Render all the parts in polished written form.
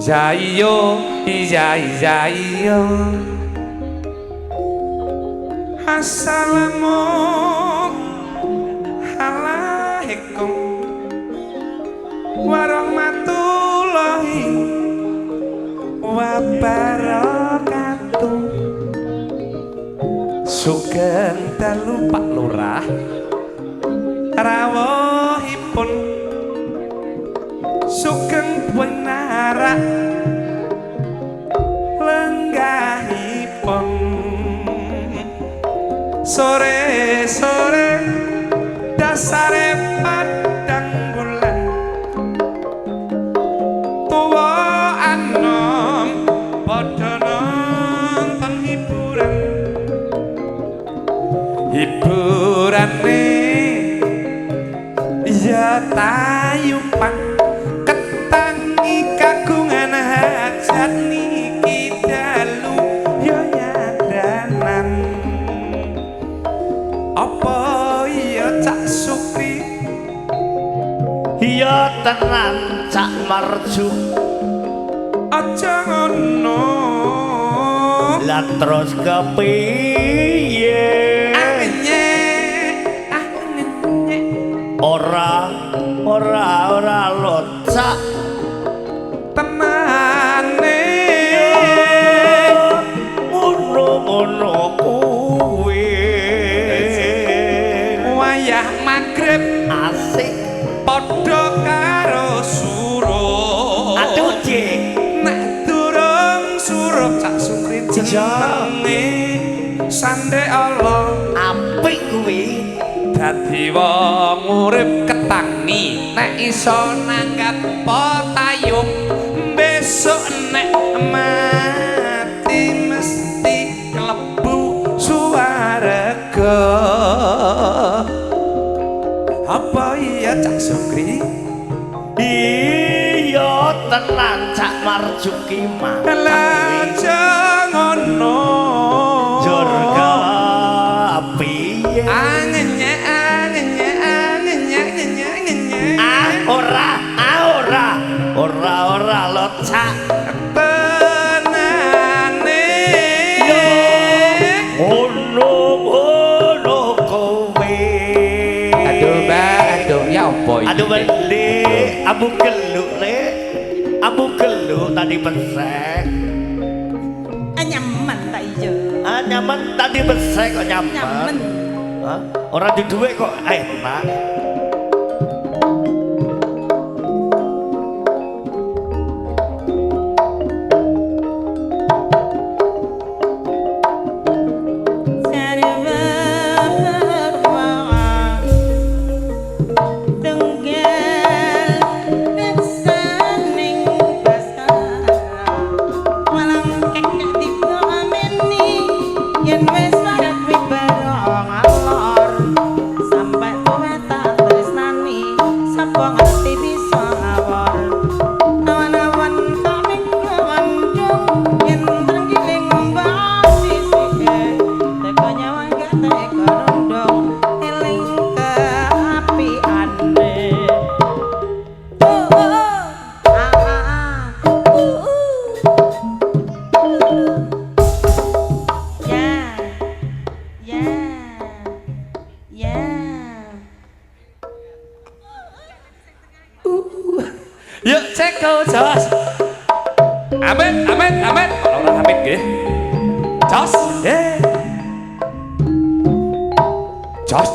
iya Assalamualaikum warahmatullahi wabarakatuh. Sugeng dalu Pak Lurah rawuhipun sugeng benara lenggahipun sore-sore dasare padang bulan tuwa anom padha nonton hiburane ya tayupan ketangi kagungan hajat niki dalu ya nyadanan apa iya Cak Sukri iya tenan Cak Marjuk aja ngono lah terus kepiye ora locak temane ngono kuwi wayah magrib asik padha karo suruh aduh Dik nek durung suruh Cak Sukri jenenge sandhe Allah apik kuwi dadi wong urip ketangi nek iso nangkat potayung besok nek mati mesti klebu swarga apa iya Cak Sukri iya tenan Cak Marjuki mah aja ngono jurga piye ora locak penane ono kowe aduh Mbak aduh ya apa iki aduh beli abu geluk tadi besek nyaman tak ijo nyaman tadi besek kok nyaman orang di duit kok enak yuk cekel jos amin orang amin nggih jos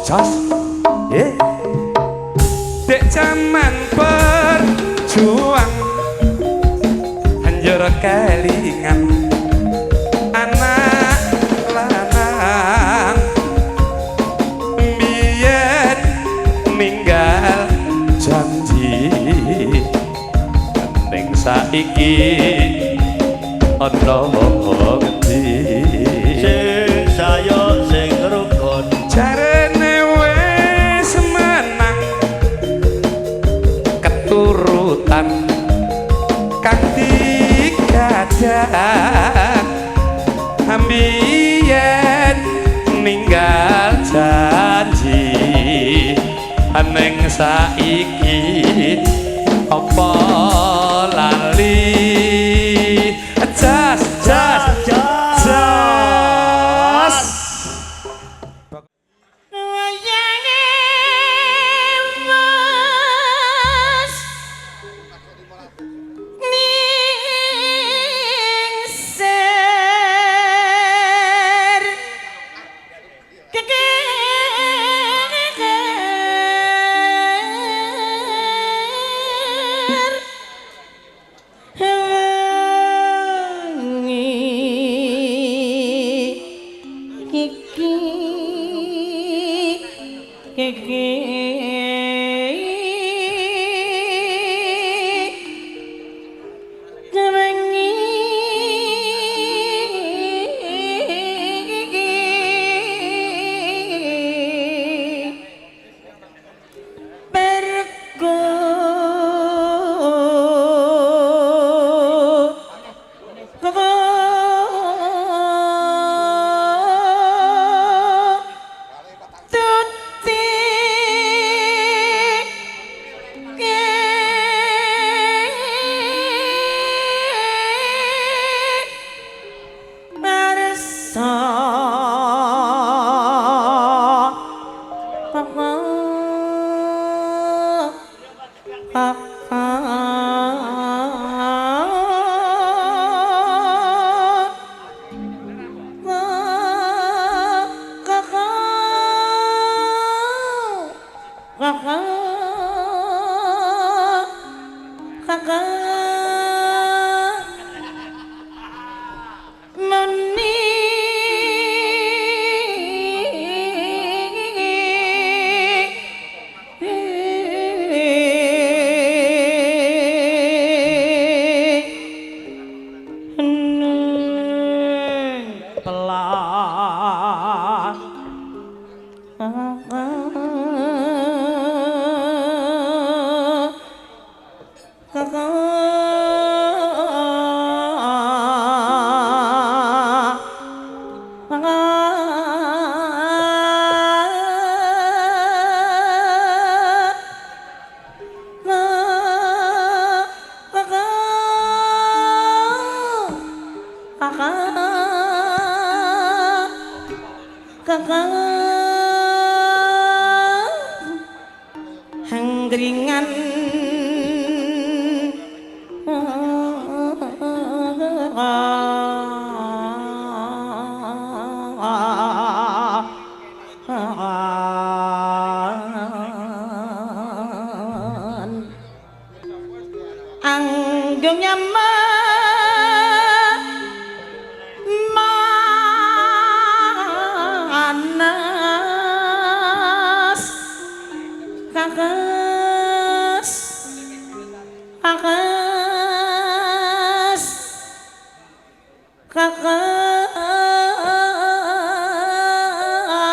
jos dek zaman berjuang anjur kelingan anak lanang biyen ninggal janji ning saiki ana ngendi sing saya sing rukun jarene wis menang keturutan kang digadah ambiyen ninggal janji ning saiki apa lali jas jas jas. Hanggringan anggung manas kakas kakas kakas ngati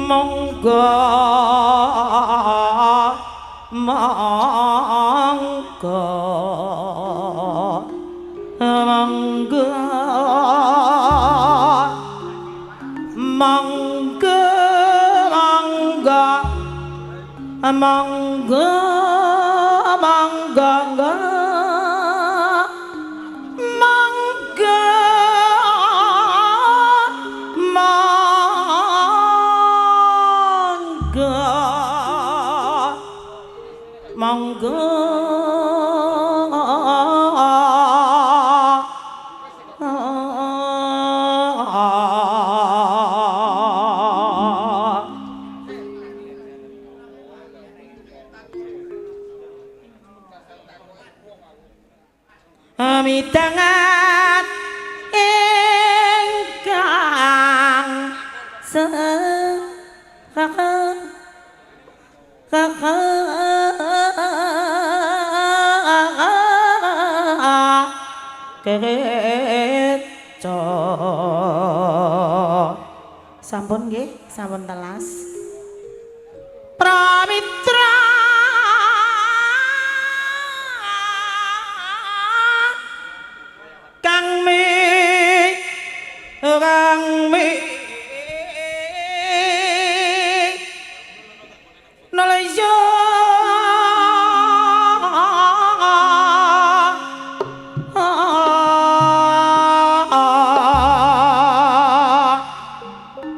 monggo monggo monggo monggo monggo monggo monggo monggo monggo monggo monggo mitangat ingkang kereco sampun nggih sampun telas pramitra kang mi nolaya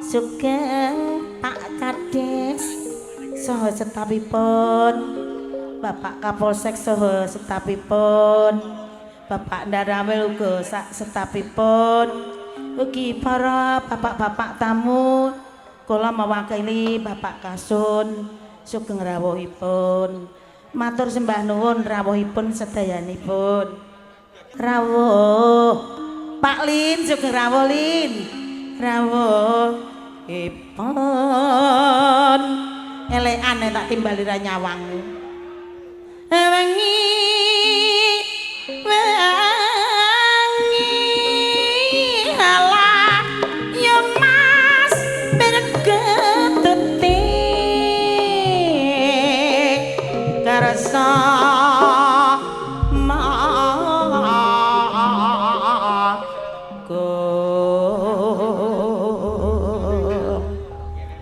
sugeng Pak Kades saha setapipun Bapak Kapolsek saha setapipun Bapak Ndaramil uga sak setapipun ugi para bapak-bapak tamu kula mewakili Bapak Kasun sugeng rawuhipun matur sembah nuwun rawuhipun sedayanipun rawuh Pak Lin sugeng rawuh Lin rawuhipun elekane tak timbali ra nyawang wengi halah yo mas bergetuti karsa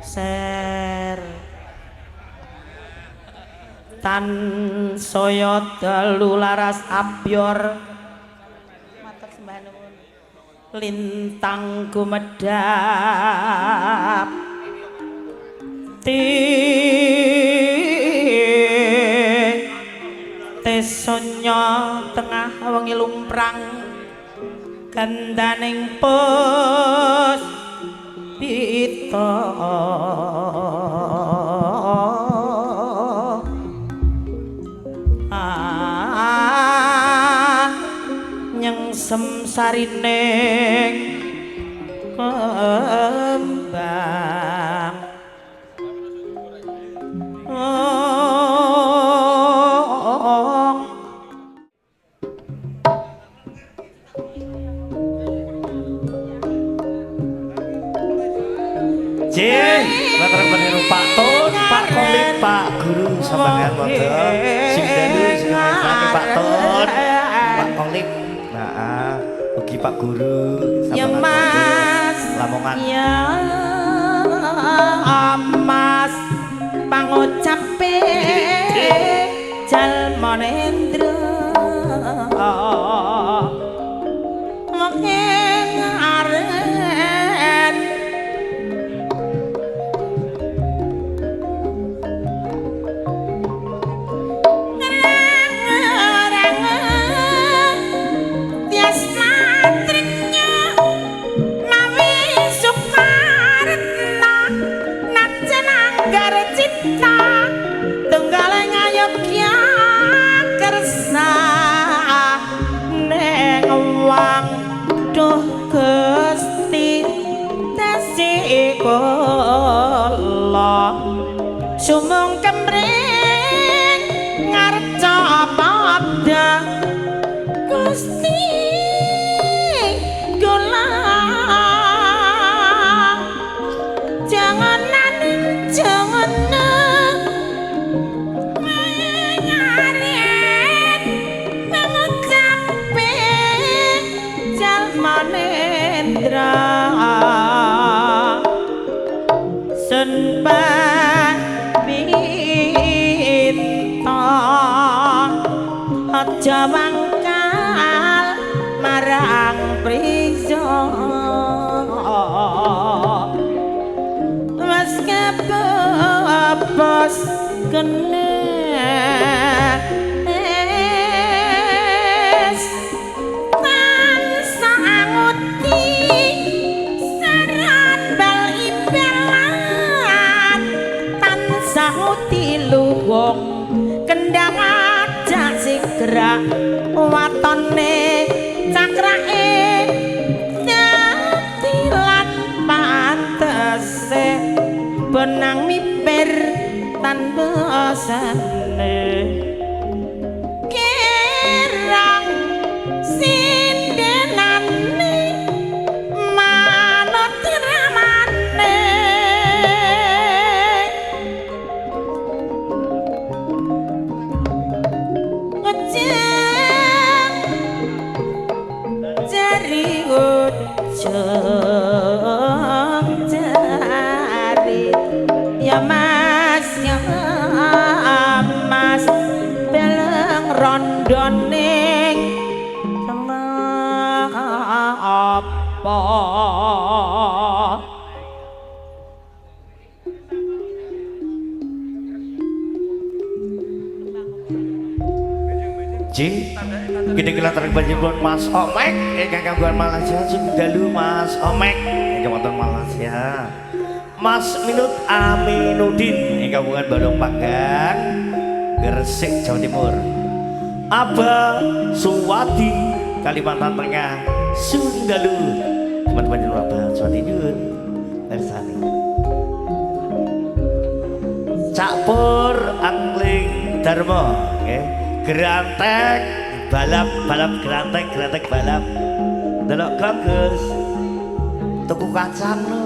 ser tan saya dalu laras abyor matur sembah nuwun lintang gumedhap tesonya tengah wengi lumprang gandaning pus pita nyengsem sarining kembang Matur peniru Pak Tun, Pak Komik, Pak Guru sampeyan wonten. Sing dalu sing ngrasake Pak Tun, Pak Komik. Nah, ugi Pak Guru sampeyan Mas Lamongan. Ya Mas pangucape jalmanendra menging aren sumung kemring ngarca padha Gusti kula janganan mengaret mengucape jalmanendra senpa bebas kenes tansah anguti saran bal ibelan tansah uti luwung kendang ajak sigra watone cakrake datilan pantese benang mipir tanpa sane kirang sindenane manut ramane ngejeng jari ujung jari ya mas ya mas beleng rondoning apa Ji, gini kelihatan banjir Mas Omek, gangguan Malaysia, dalu Mas Omek, gangguan Malaysia, Mas Minut Aminuddin, gangguan Bandung Panggan, Gresik Jawa Timur, Abah Suwadi, Kalimantan Tengah, Sundalu, teman-teman Abah Suwadi Nyun, Bersani, Cakpur Angling Dharma, Gerantek balap gerantek balap delok Gus tuku kacang lo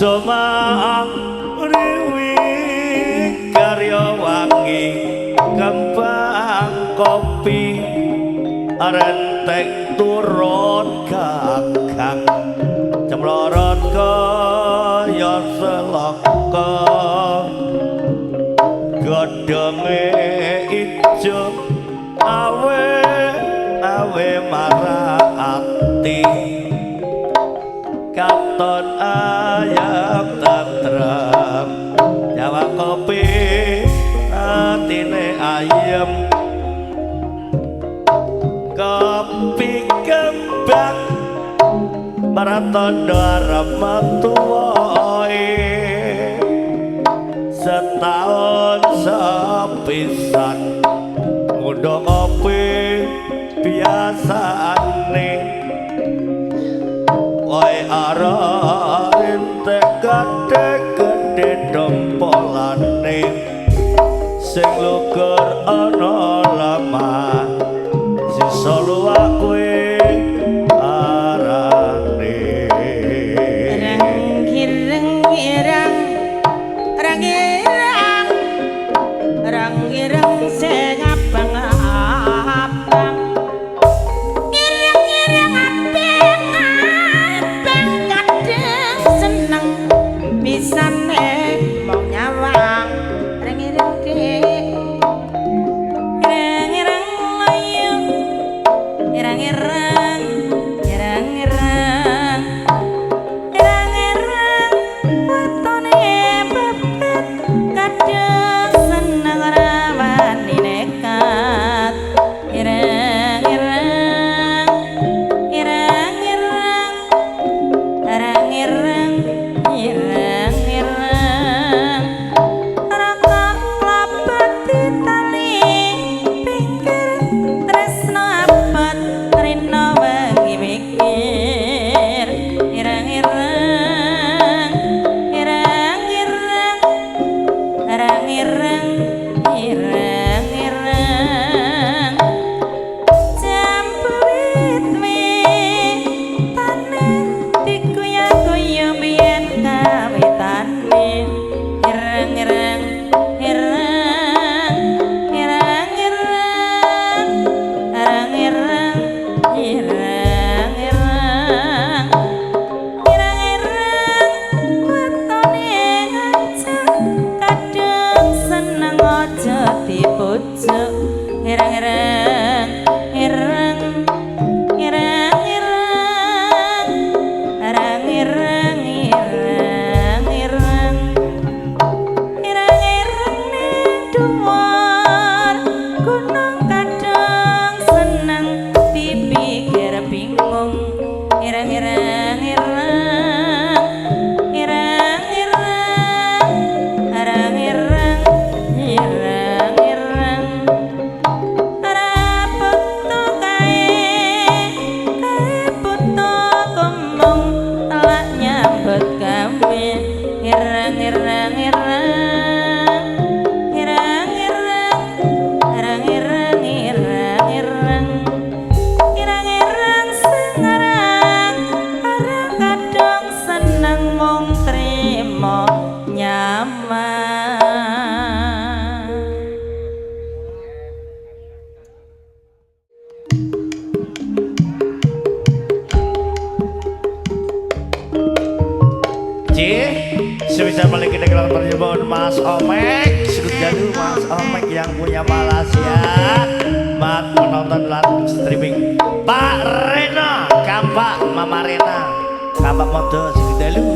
Somang riwi karya wangi kembang kopi renteng turun gagang cemlorot kaya selaka godhonge ijo awe marah ati katon ayam tentrem Jawa kopi atine ayem kopi kembang maratondo rametuwoe setahun sepisan ngundang kopi biasane woi ara rintek gede dompolane sing lugur ana lama sisa luwak kowe arane rang-irang sing abang Sebisa balik kita kelar perjumpaan Mas Omek. Sekudalu Mas Omek yang punya Malaysia. Mat menonton live streaming Pak Rena, Kampak Mama Rena, Kampak Modo Sekudalu.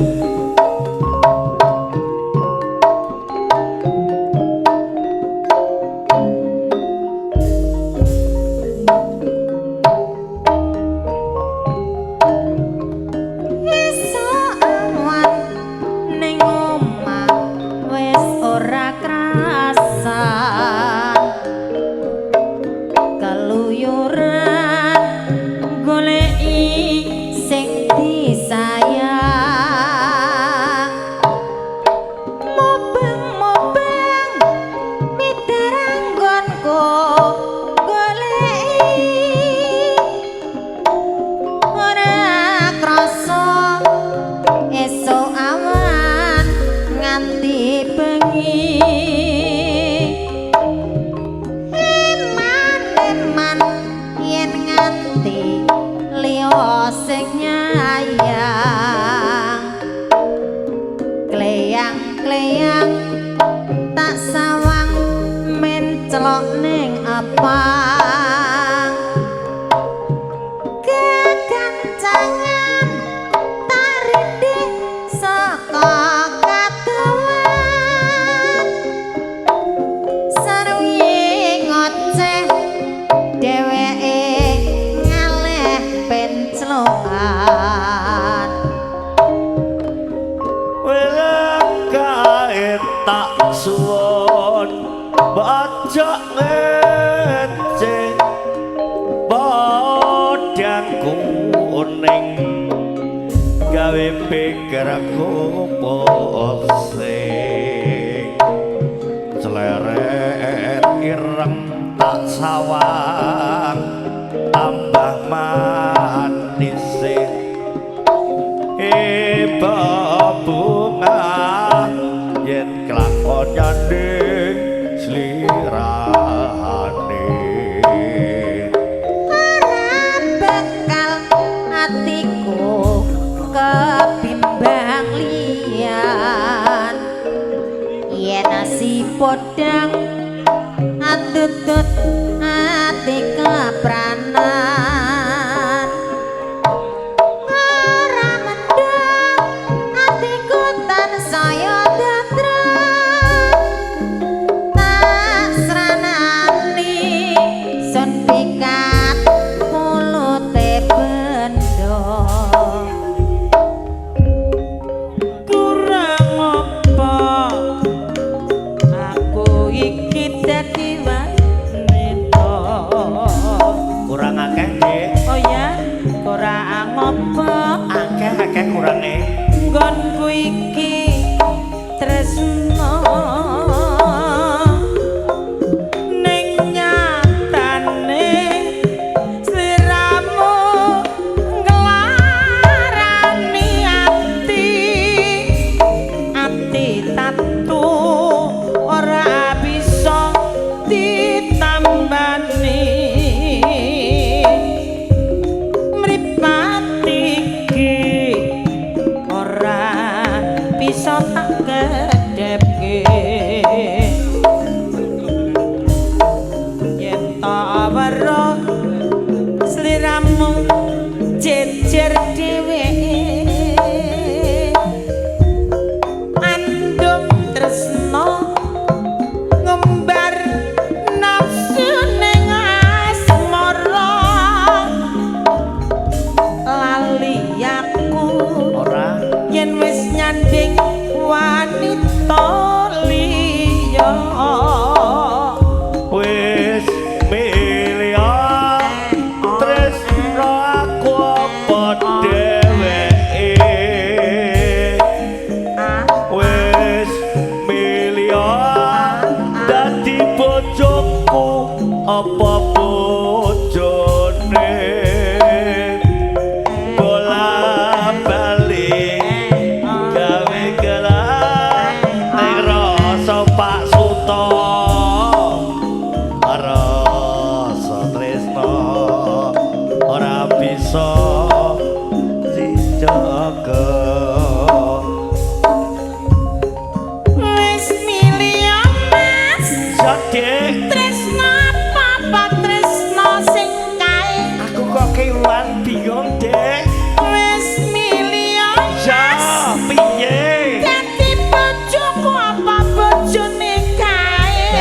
bojone bola-balik gawe gelar ning rasa Pak Suto rasa tresno ora bisa dijaga. Wis milih Mas Sadek tresno apa tresno sing kae aku kok kewan bingung dek. wis milih Ya piye dadi bojoku apa bojone kae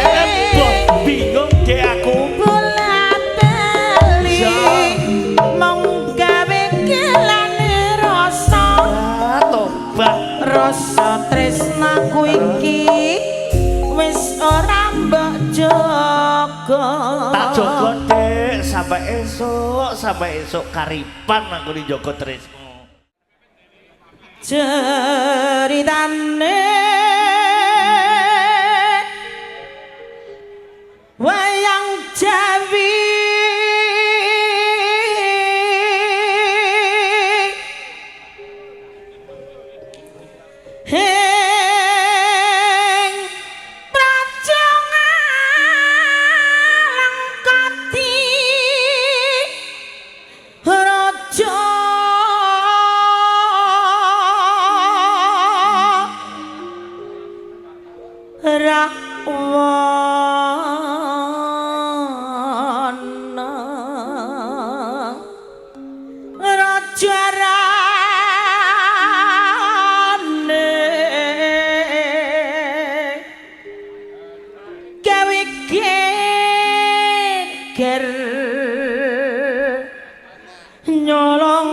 bingung dek aku. bola bali Ya. mong gawe kelane rasa Tobat rasa tresnaku iki wis ora mbok jaga tak jogo dek sampai esuk karipan aku di Joko Tresno. ceritane wayang Jawi heng prajangalengkati raja Rahwana raja rane gawe geger nyolong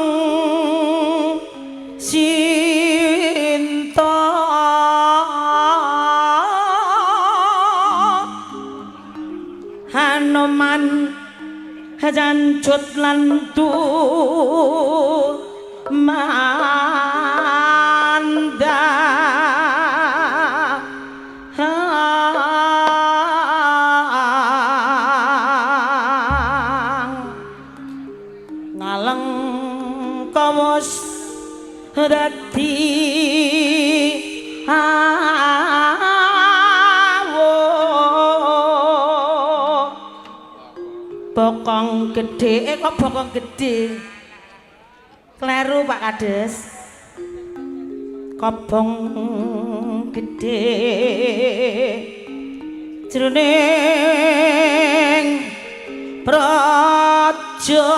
Sinta Hanoman jancut lan manda ngaleng kawos dadi bokong gede kok bokong gede kleru Pak Kades kobong gede jroning praja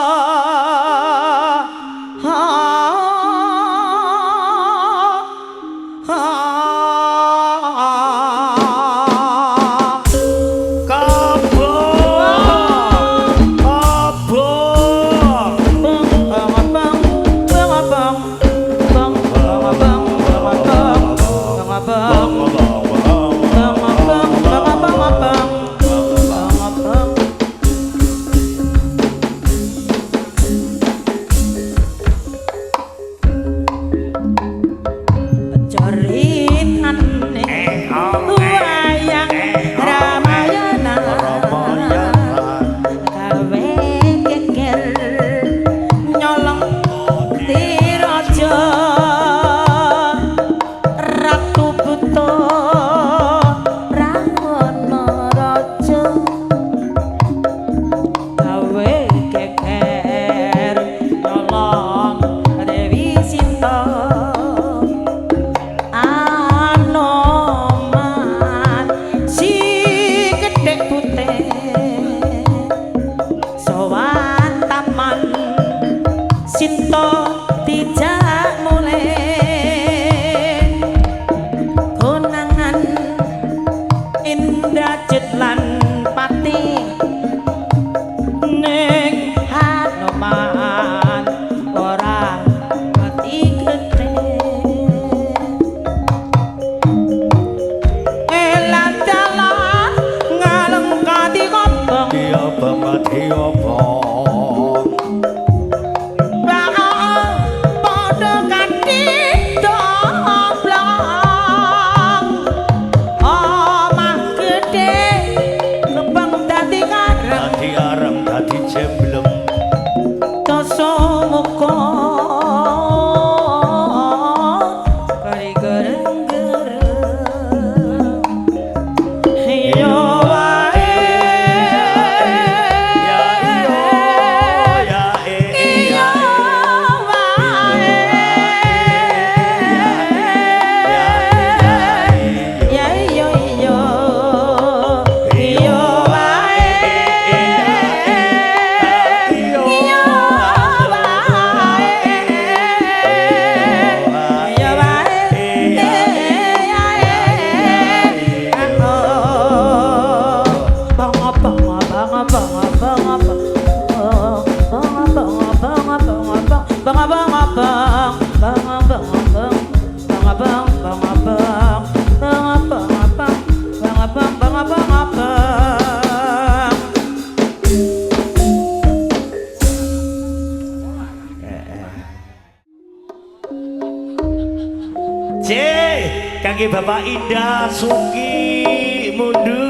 Kangge Bapak Indah Suki Mundu.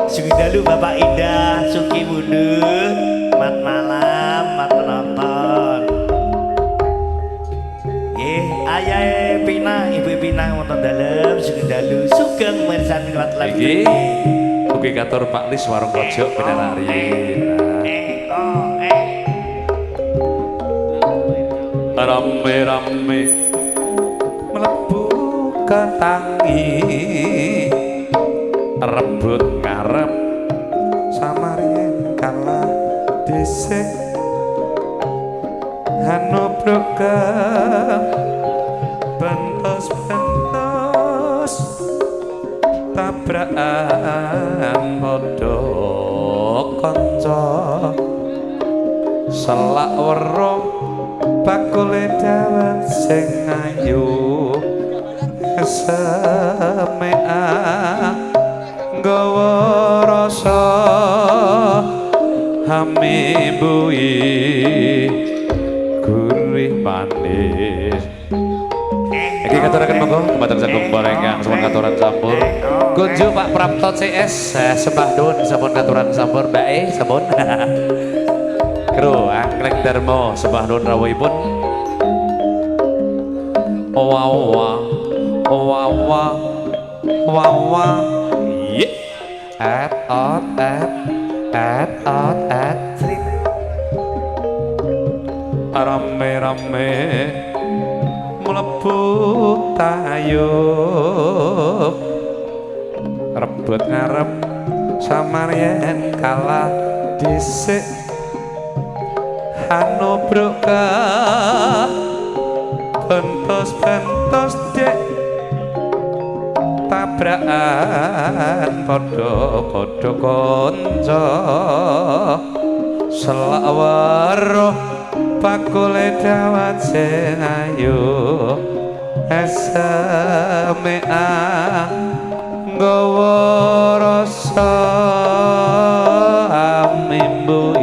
Suki dalu Bapak Indah Suki Mundu. Mat malam, mat penonton. Ayah Pina, Ibu Pina wonten dalem Suki dalu sugeng mirsani mat lagu. Iki ugi katur Pak Lis warung pojok Pinarari. Rame-rame mlebu ketangi rebut ngarep samarien kalah dhisik hanobrok ke bentos-bentos tabrakan padha kanca selak weruh bakule dawet sing ayu semea nggawa rasa hamibui gurih manis. Iki katuraken monggo dumateng sagung barengkang sampun katuran sampur. Kunju Pak Prapto CS sembah nuwun sampun katuran sampur bae sampun. Kru Anggrek Darmo sembah nuwun rawuhipun. Wawa ye at rame-rame mlebu tayub rebut ngarep samarien kalah dhisik hanobrok ka bentos-bentos dek tabrakan padha-padha kanca selak weruh bakule dawet sing ayu semea nggawa rasa amimbui